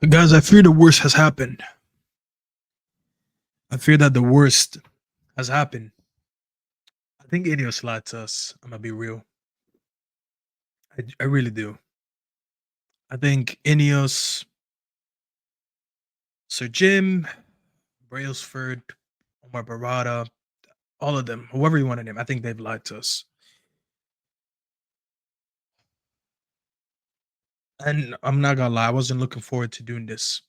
Guys, I fear the worst has happened. I fear that the worst has happened. I think Ineos lied to us. I'm gonna be real. I really do. I think Ineos, Sir Jim, Brailsford, Omar Barada, all of them, whoever you want to name, I think they've lied to us. And I'm not gonna lie, I wasn't looking forward to doing this.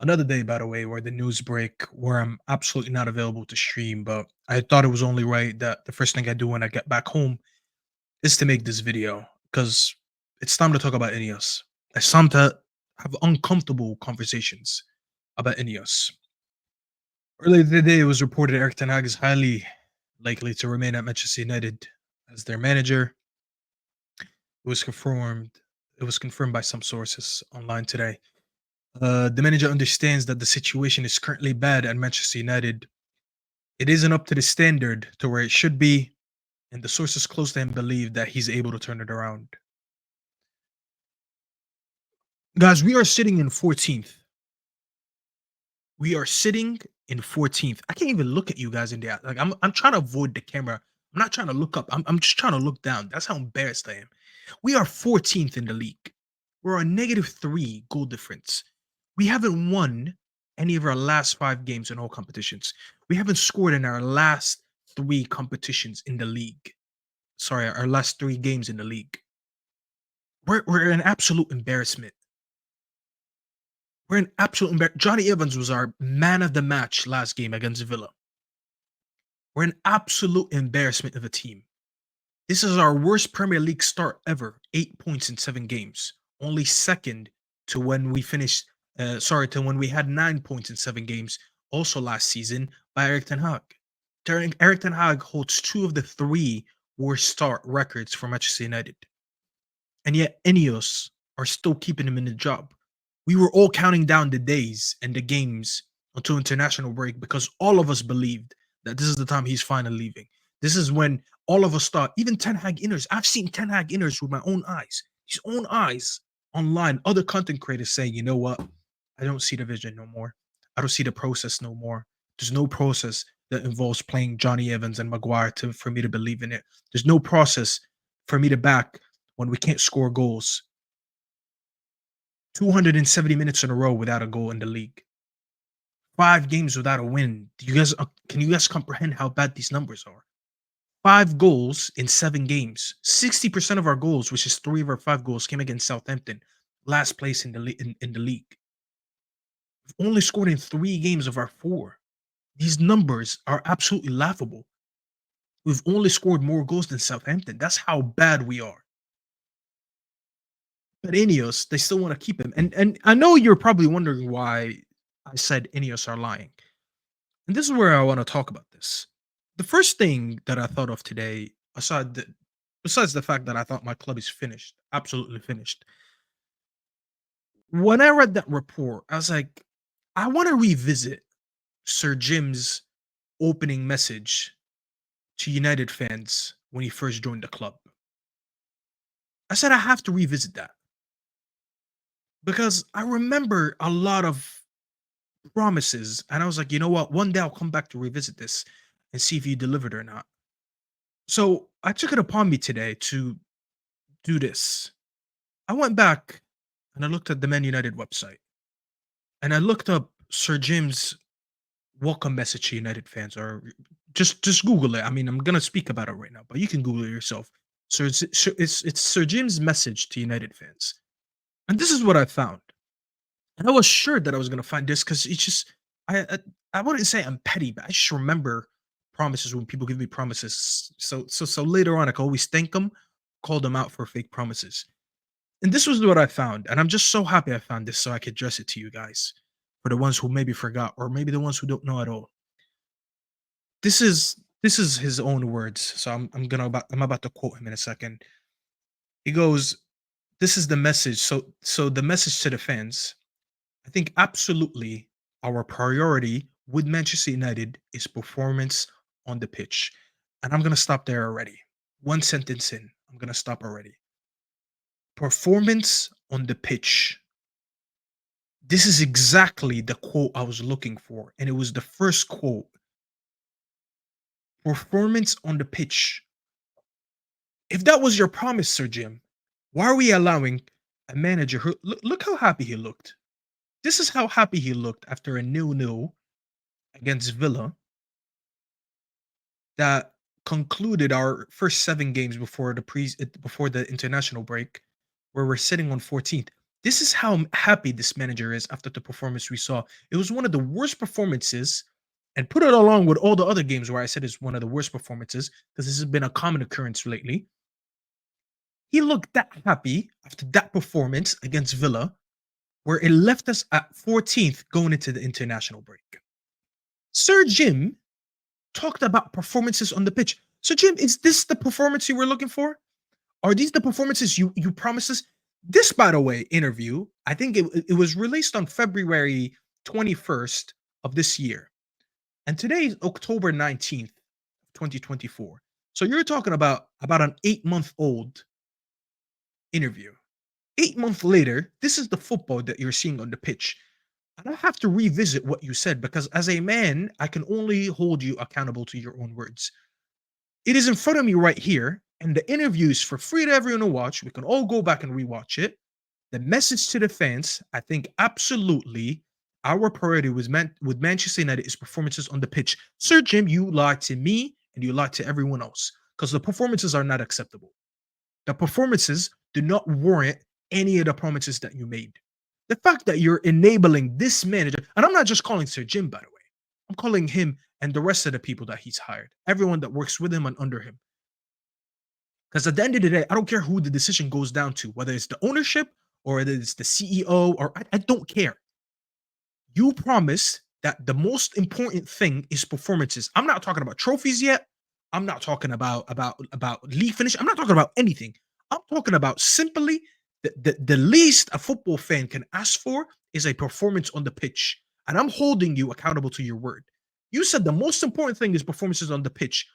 Another day, by the way, where the news break, where I'm absolutely not available to stream, but I thought it was only right that the first thing I do when I get back home is to make this video because it's time to talk about Ineos. It's time to have uncomfortable conversations about Ineos. Earlier today, it was reported Eric Ten Hag is highly likely to remain at Manchester United as their manager. It was confirmed. It was confirmed by some sources online today. The manager understands that the situation is currently bad at Manchester United. It isn't up to the standard to where it should be, and the sources close to him believe that he's able to turn it around. Guys, we are sitting in 14th. We are sitting in 14th. I can't even look at you guys in the eye. Like I'm trying to avoid the camera. I'm not trying to look up. I'm just trying to look down. That's how embarrassed I am. We are 14th in the league. We're a -3 goal difference. We haven't won any of our last 5 games in all competitions. We haven't scored in our last 3 competitions in the league. Sorry, our last 3 games in the league. We're an absolute embarrassment. We're an absolute Johnny Evans was our man of the match last game against Villa. We're an absolute embarrassment of a team. This is our worst Premier League start ever. 8 points in 7 games. Only second to when we finished. To when we had 9 points in 7 games, also last season by Eric Ten Hag. Eric Ten Hag holds 2 of the 3 worst start records for Manchester United, and yet Ineos are still keeping him in the job. We were all counting down the days and the games until international break because all of us believed that this is the time he's finally leaving. This is when all of us thought, even Ten Hag inners, I've seen Ten Hag inners with my own eyes, his own eyes online, other content creators saying, you know what? I don't see the vision no more. I don't see the process no more. There's no process that involves playing Johnny Evans and Maguire for me to believe in it. There's no process for me to back when we can't score goals. 270 minutes in a row without a goal in the league. 5 games without a win. Do you guys can you guys comprehend how bad these numbers are? 5 goals in 7 games. 60% of our goals, which is 3 of our 5 goals, came against Southampton, last place in the league. We've only scored in 3 games of our 4. These numbers are absolutely laughable. We've only scored more goals than Southampton. That's how bad we are. But Ineos, they still want to keep him. And I know you're probably wondering why I said Ineos are lying. And this is where I want to talk about this. The first thing that I thought of today, besides the fact that I thought my club is finished, absolutely finished. When I read that report, I was like, I want to revisit Sir Jim's opening message to United fans when he first joined the club. I said I have to revisit that because I remember a lot of promises, and I was like, you know what? One day I'll come back to revisit this and see if you delivered or not. So I took it upon me today to do this. I went back and I looked at the Man United website and I looked up Sir Jim's welcome message to United fans, or just Google it. I mean, I'm gonna speak about it right now, but you can Google it yourself. So it's Sir Jim's message to United fans, and this is what I found. And I was sure that I was gonna find this because it's just I wouldn't say I'm petty, but I just remember promises when people give me promises. So later on, I can always thank them, call them out for fake promises. And this was what I found, and I'm just so happy I found this so I could address it to you guys, for the ones who maybe forgot, or maybe the ones who don't know at all. This is his own words, so I'm about to quote him in a second. He goes, "This is the message." So the message to the fans. I think absolutely our priority with Manchester United is performance on the pitch. And I'm going to stop there already. One sentence in, I'm going to stop already. Performance on the pitch. This is exactly the quote I was looking for, and it was the first quote. Performance on the pitch. If that was your promise, Sir Jim, why are we allowing a manager who look how happy he looked? This is how happy he looked after a nil-nil against Villa that concluded our first 7 games before the international break, where we're sitting on 14th. This is how happy this manager is after the performance we saw. It was one of the worst performances, and put it along with all the other games where I said it's one of the worst performances because this has been a common occurrence lately. He looked that happy after that performance against Villa, where it left us at 14th going into the international break. Sir Jim talked about performances on the pitch. So, Jim, is this the performance you were looking for? Are these the performances you promised us? This, by the way, interview, I think it was released on February 21st of this year. And today is October 19th, 2024. So you're talking about an 8-month old interview. 8 months later, this is the football that you're seeing on the pitch. And I have to revisit what you said because as a man, I can only hold you accountable to your own words. It is in front of me right here, and the interview is for free to everyone to watch. We can all go back and rewatch it. The message to the fans, I think absolutely our priority was meant with Manchester United is performances on the pitch. Sir Jim, you lied to me and you lied to everyone else because the performances are not acceptable. The performances do not warrant any of the promises that you made. The fact that you're enabling this manager, and I'm not just calling Sir Jim, by the way, I'm calling him and the rest of the people that he's hired, everyone that works with him and under him. Because at the end of the day, I don't care who the decision goes down to, whether it's the ownership or whether it's the CEO, or I don't care. You promised that the most important thing is performances. I'm not talking about trophies yet. I'm not talking about league finish. I'm not talking about anything. I'm talking about simply the least a football fan can ask for is a performance on the pitch. And I'm holding you accountable to your word. You said the most important thing is performances on the pitch.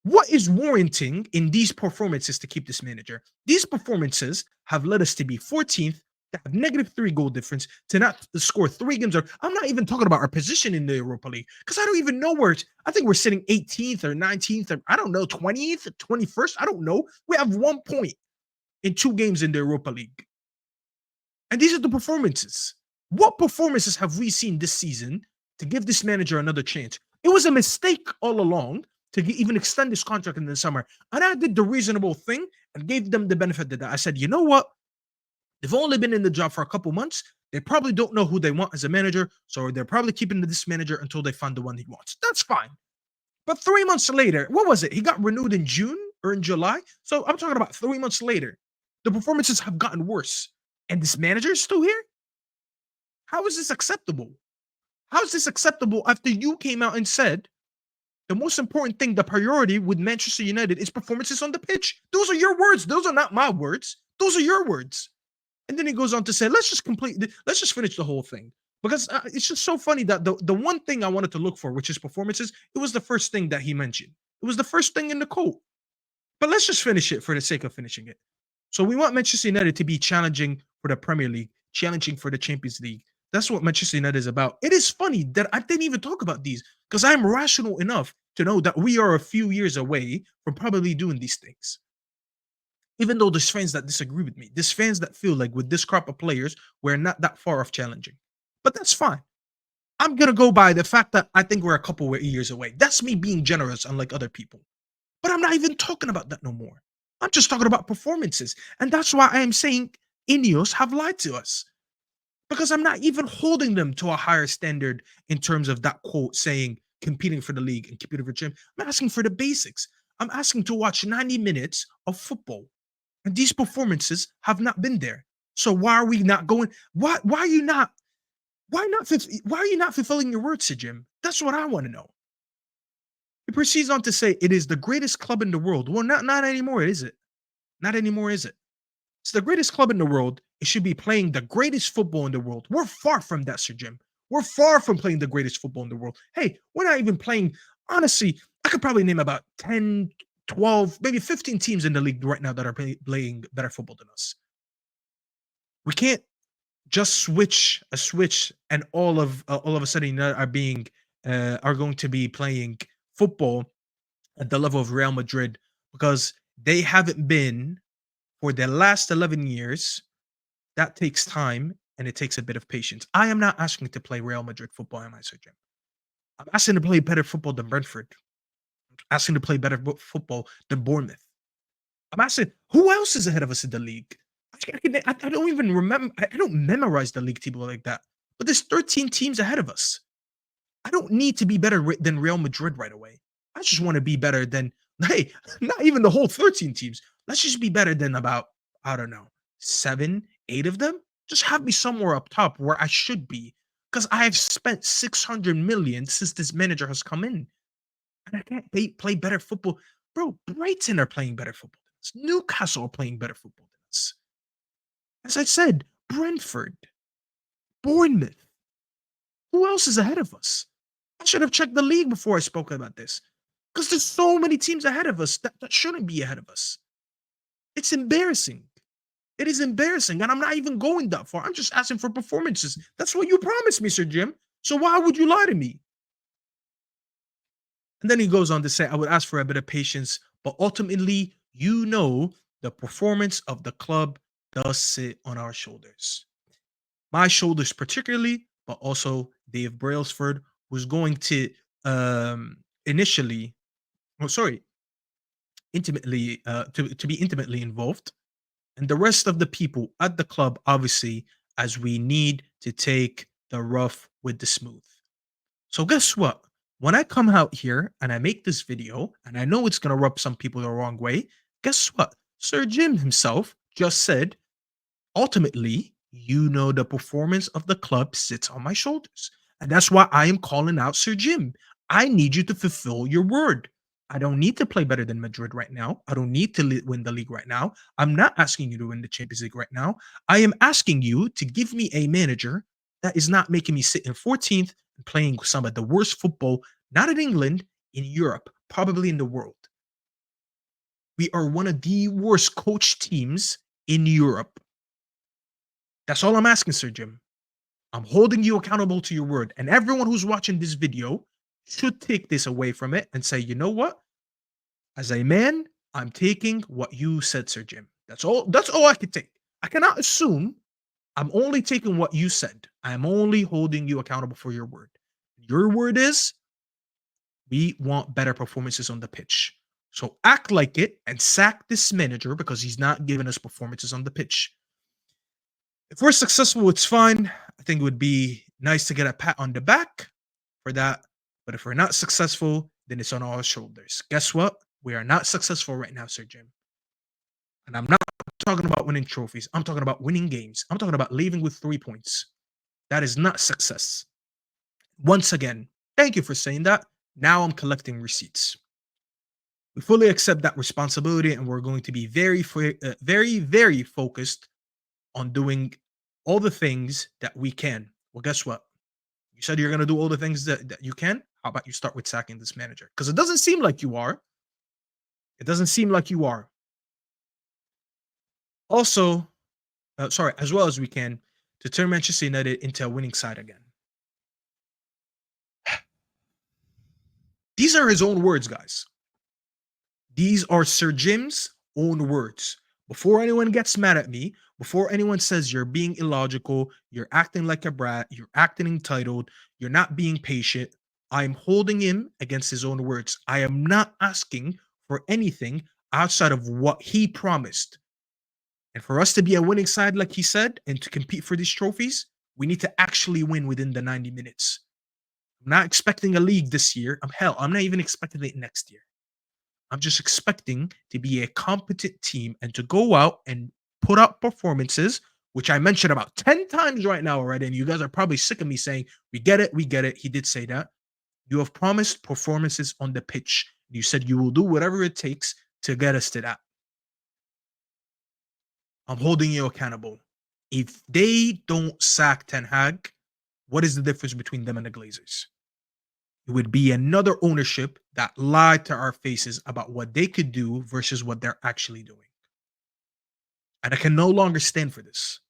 What is warranting in these performances to keep this manager? These performances have led us to be 14th, to have -3 goal difference, to not score 3 games. I'm not even talking about our position in the Europa League because I don't even know where it's. I think we're sitting 18th or 19th or I don't know, 20th, 21st. I don't know. We have 1 point in 2 games in the Europa League. And these are the performances. What performances have we seen this season to give this manager another chance? It was a mistake all along to even extend this contract in the summer. And I did the reasonable thing and gave them the benefit of that. I said, you know what? They've only been in the job for a couple months. They probably don't know who they want as a manager. So they're probably keeping this manager until they find the one he wants. That's fine. But 3 months later, what was it? He got renewed in June or in July. So I'm talking about 3 months later. The performances have gotten worse. And this manager is still here? How is this acceptable? How is this acceptable after you came out and said the most important thing, the priority with Manchester United is performances on the pitch? Those are your words. Those are not my words. Those are your words. And then he goes on to say, let's just finish the whole thing. Because it's just so funny that the one thing I wanted to look for, which is performances, it was the first thing that he mentioned. It was the first thing in the quote. But let's just finish it for the sake of finishing it. So we want Manchester United to be challenging for the Premier League, challenging for the Champions League. That's what Manchester United is about. It is funny that I didn't even talk about these because I'm rational enough to know that we are a few years away from probably doing these things. Even though there's fans that disagree with me, there's fans that feel like with this crop of players, we're not that far off challenging. But that's fine. I'm gonna go by the fact that I think we're a couple of years away. That's me being generous, unlike other people. But I'm not even talking about that no more. I'm just talking about performances. And that's why I am saying Ineos have lied to us. Because I'm not even holding them to a higher standard in terms of that quote saying competing for the league and competing for gym. I'm asking for the basics. I'm asking to watch 90 minutes of football. And these performances have not been there. So why are we not going? Why are you not? Why are you not fulfilling your words, Jim? That's what I want to know. He proceeds on to say it is the greatest club in the world. Well, not anymore, is it? Not anymore, is it? It's the greatest club in the world. It should be playing the greatest football in the world. We're far from that, Sir Jim. We're far from playing the greatest football in the world. Hey, we're not even playing. Honestly, I could probably name about 10, 12, maybe 15 teams in the league right now that are playing better football than us. We can't just switch a switch, and all of a sudden are going to be playing football at the level of Real Madrid, because they haven't been for the last 11 years. That takes time and it takes a bit of patience. I am not asking to play Real Madrid football, am I, Sir Jim? I'm asking to play better football than Brentford. I'm asking to play better football than Bournemouth. I'm asking who else is ahead of us in the league? I don't even remember. I don't memorize the league table like that. But there's 13 teams ahead of us. I don't need to be better than Real Madrid right away. I just want to be better than, hey, not even the whole 13 teams. Let's just be better than about, I don't know, seven, eight of them. Just have me somewhere up top where I should be. Because I have spent 600 million since this manager has come in. And I can't play better football. Bro, Brighton are playing better football than us. Newcastle are playing better football than us. As I said, Brentford, Bournemouth. Who else is ahead of us? I should have checked the league before I spoke about this. Because there's so many teams ahead of us that shouldn't be ahead of us. It's embarrassing. It is embarrassing. And I'm not even going that far. I'm just asking for performances. That's what you promised me, Sir Jim. So why would you lie to me? And then he goes on to say, I would ask for a bit of patience, but ultimately, the performance of the club does sit on our shoulders. My shoulders, particularly, but also Dave Brailsford, who's going to initially, oh, sorry, intimately, to be intimately involved, and the rest of the people at the club, obviously, as we need to take the rough with the smooth. So guess what? When I come out here and I make this video, and I know it's gonna rub some people the wrong way, guess what? Sir Jim himself just said, ultimately, the performance of the club sits on my shoulders. And that's why I am calling out Sir Jim. I need you to fulfill your word. I don't need to play better than Madrid right now. I don't need to win the league right now. I'm not asking you to win the Champions League right now. I am asking you to give me a manager that is not making me sit in 14th and playing some of the worst football, not in England, in Europe, probably in the world. We are one of the worst coach teams in Europe. That's all I'm asking, Sir Jim. I'm holding you accountable to your word. And everyone who's watching this video should take this away from it and say, you know what? As a man, I'm taking what you said, Sir Jim. That's all I can take. I cannot assume. I'm only taking what you said. I'm only holding you accountable for your word. Your word is we want better performances on the pitch. So act like it and sack this manager because he's not giving us performances on the pitch. If we're successful, it's fine. I think it would be nice to get a pat on the back for that. But if we're not successful, then it's on our shoulders. Guess what? We are not successful right now, Sir Jim. And I'm not talking about winning trophies. I'm talking about winning games. I'm talking about leaving with 3 points. That is not success. Once again, thank you for saying that. Now I'm collecting receipts. We fully accept that responsibility, and we're going to be very focused on doing all the things that we can. Well, guess what? You said you're going to do all the things that you can. How about you start with sacking this manager? Because it doesn't seem like you are. It doesn't seem like you are. Also, sorry, as well as we can, to turn Manchester United into a winning side again. These are his own words, guys. These are Sir Jim's own words. Before anyone gets mad at me, before anyone says you're being illogical, you're acting like a brat, you're acting entitled, you're not being patient, I'm holding him against his own words. I am not asking for anything outside of what he promised. And for us to be a winning side, like he said, and to compete for these trophies, we need to actually win within the 90 minutes. I'm not expecting a league this year. I'm not even expecting it next year. I'm just expecting to be a competent team and to go out and put up performances, which I mentioned about 10 times right now already. And you guys are probably sick of me saying, we get it, we get it. He did say that. You have promised performances on the pitch. You said you will do whatever it takes to get us to that. I'm holding you accountable. If they don't sack Ten Hag, what is the difference between them and the Glazers? It would be another ownership that lied to our faces about what they could do versus what they're actually doing. And I can no longer stand for this.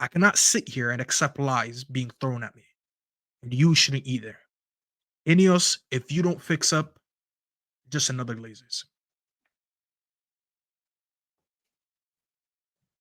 I cannot sit here and accept lies being thrown at me, and you shouldn't either. Ineos, if you don't fix up, just another Glazers.